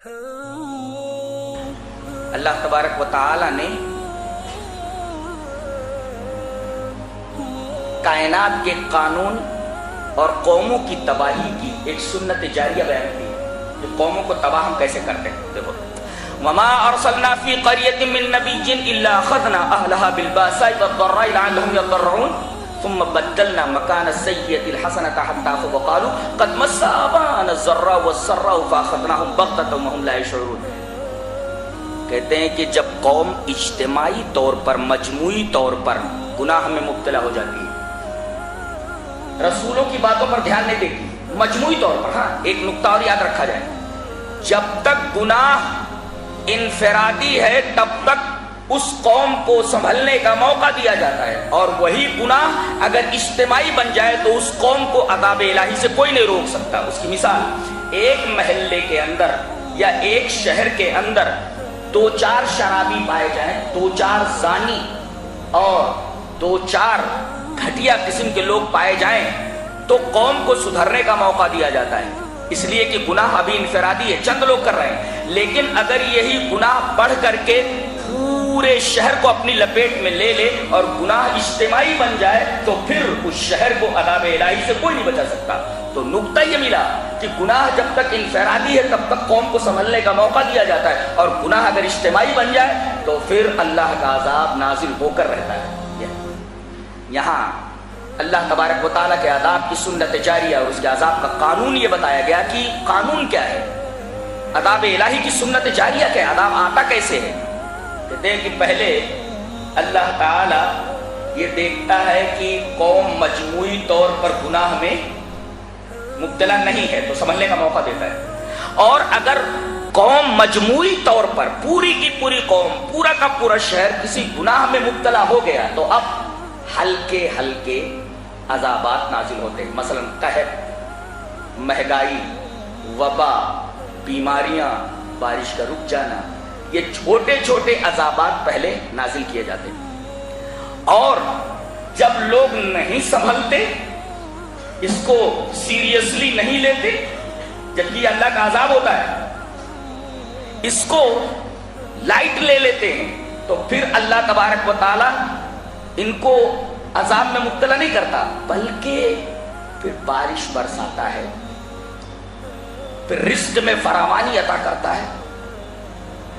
اللہ تبارک و تعالی نے کائنات کے قانون اور قوموں کی تباہی کی ایک سنت جاریہ بیان کی کہ قوموں کو تباہ ہم کیسے کرتے ہیں. دیکھو وما ارسلنا فی قریۃ من نبی الا اخذنا اہلها بالباساء والضراء لعلهم يضرعون ثم بدلنا مكان السيئة الحسنة حتى وقالوا قد مس آباءنا الضراء والسراء فاخذناهم بغتة وهم لا يشعرون. کہتے ہیں کہ جب قوم اجتماعی طور پر مجموعی طور پر گناہ میں مبتلا ہو جاتی ہے، رسولوں کی باتوں پر دھیان نہیں دیتی، مجموعی طور پر. ہاں ایک نقطہ اور یاد رکھا جائے، جب تک گناہ انفرادی ہے تب تک اس قوم کو سنبھلنے کا موقع دیا جاتا ہے، اور وہی گناہ اگر اجتماعی بن جائے تو اس قوم کو عذاب الہی سے کوئی نہیں روک سکتا. اس کی مثال، ایک محلے کے اندر یا ایک شہر کے اندر 2-4 شرابی پائے جائیں، 2-4 زانی اور 2-4 گھٹیا قسم کے لوگ پائے جائیں تو قوم کو سدھرنے کا موقع دیا جاتا ہے، اس لیے کہ گناہ ابھی انفرادی ہے، چند لوگ کر رہے ہیں. لیکن اگر یہی گناہ بڑھ کر کے پورے شہر کو اپنی لپیٹ میں لے لے اور گناہ اجتماعی بن جائے تو پھر اس شہر کو عذاب الہی سے کوئی نہیں بچا سکتا. تو نقطہ یہ ملا کہ گناہ جب تک انفرادی ہے تب تک قوم کو سنبھلنے کا موقع دیا جاتا ہے، اور گناہ اگر اجتماعی بن جائے تو پھر اللہ کا عذاب نازل ہو کر رہتا ہے. یہاں اللہ تبارک و تعالیٰ کے عذاب کی سنت جاریہ اور اس کے عذاب کا قانون یہ بتایا گیا کہ قانون کیا ہے، عذاب الہی کی سنت جاریہ کیا ہے، عذاب آتا کیسے ہے. کہتے ہیں کہ پہلے اللہ تعالیٰ یہ دیکھتا ہے کہ قوم مجموعی طور پر گناہ میں مبتلا نہیں ہے تو سنبھلنے کا موقع دیتا ہے، اور اگر قوم مجموعی طور پر پوری کی پوری قوم، پورا کا پورا شہر کسی گناہ میں مبتلا ہو گیا تو اب ہلکے ہلکے عذابات نازل ہوتے ہیں. مثلا قحط، مہنگائی، وبا، بیماریاں، بارش کا رک جانا، یہ چھوٹے چھوٹے عذابات پہلے نازل کیے جاتے ہیں، اور جب لوگ نہیں سنبھلتے، اس کو سیریسلی نہیں لیتے، جبکہ اللہ کا عذاب ہوتا ہے، اس کو لائٹ لے لیتے ہیں، تو پھر اللہ تبارک و تعالی ان کو عذاب میں مبتلا نہیں کرتا، بلکہ پھر بارش برساتا ہے، پھر رزق میں فراوانی عطا کرتا ہے،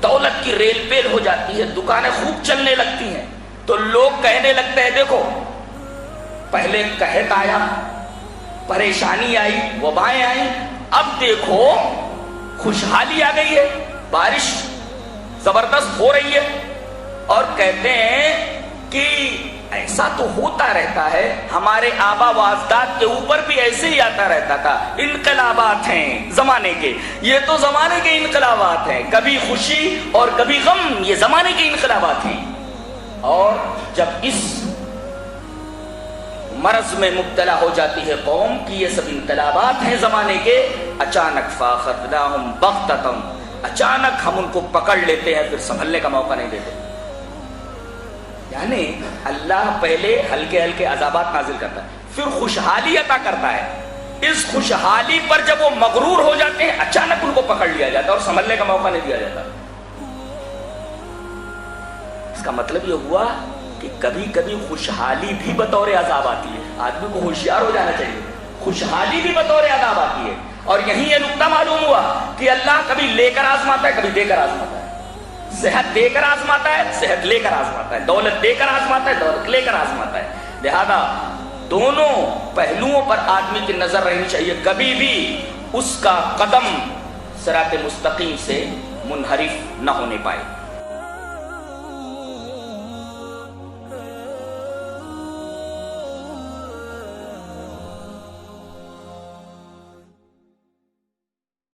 دولت کی ریل پیل ہو جاتی ہے، دکانیں خوب چلنے لگتی ہیں، تو لوگ کہنے لگتے ہیں دیکھو پہلے قحط آیا، پریشانی آئی، وبائیں آئیں، اب دیکھو خوشحالی آ گئی ہے، بارش زبردست ہو رہی ہے. اور کہتے ہیں کہ ایسا تو ہوتا رہتا ہے، ہمارے آبا و اجداد کے اوپر بھی ایسے ہی آتا رہتا تھا، انقلابات ہیں زمانے کے، یہ تو زمانے کے انقلابات ہیں، کبھی خوشی اور کبھی غم، یہ زمانے کے انقلابات ہیں. اور جب اس مرض میں مبتلا ہو جاتی ہے قوم کی یہ سب انقلابات ہیں زمانے کے، اچانک فاخذناہم بغتۃ، اچانک ہم ان کو پکڑ لیتے ہیں، پھر سنبھلنے کا موقع نہیں دیتے. یعنی اللہ پہلے ہلکے ہلکے عذابات نازل کرتا ہے، پھر خوشحالی عطا کرتا ہے، اس خوشحالی پر جب وہ مغرور ہو جاتے ہیں اچانک ان کو پکڑ لیا جاتا ہے اور سنبھلنے کا موقع نہیں دیا جاتا. اس کا مطلب یہ ہوا کہ کبھی کبھی خوشحالی بھی بطور عذاب آتی ہے. آدمی کو ہوشیار ہو جانا چاہیے، خوشحالی بھی بطور عذاب آتی ہے. اور یہی یہ نقطہ معلوم ہوا کہ اللہ کبھی لے کر آزماتا ہے، کبھی دے کر آزماتا ہے. صحت دے کر آزماتا ہے، صحت لے کر آزماتا ہے، دولت دے کر آزماتا ہے، دولت لے کر آزماتا ہے. لہذا دونوں پہلوؤں پر آدمی کی نظر رہنی چاہیے، کبھی بھی اس کا قدم صراط مستقیم سے منحرف نہ ہونے پائے.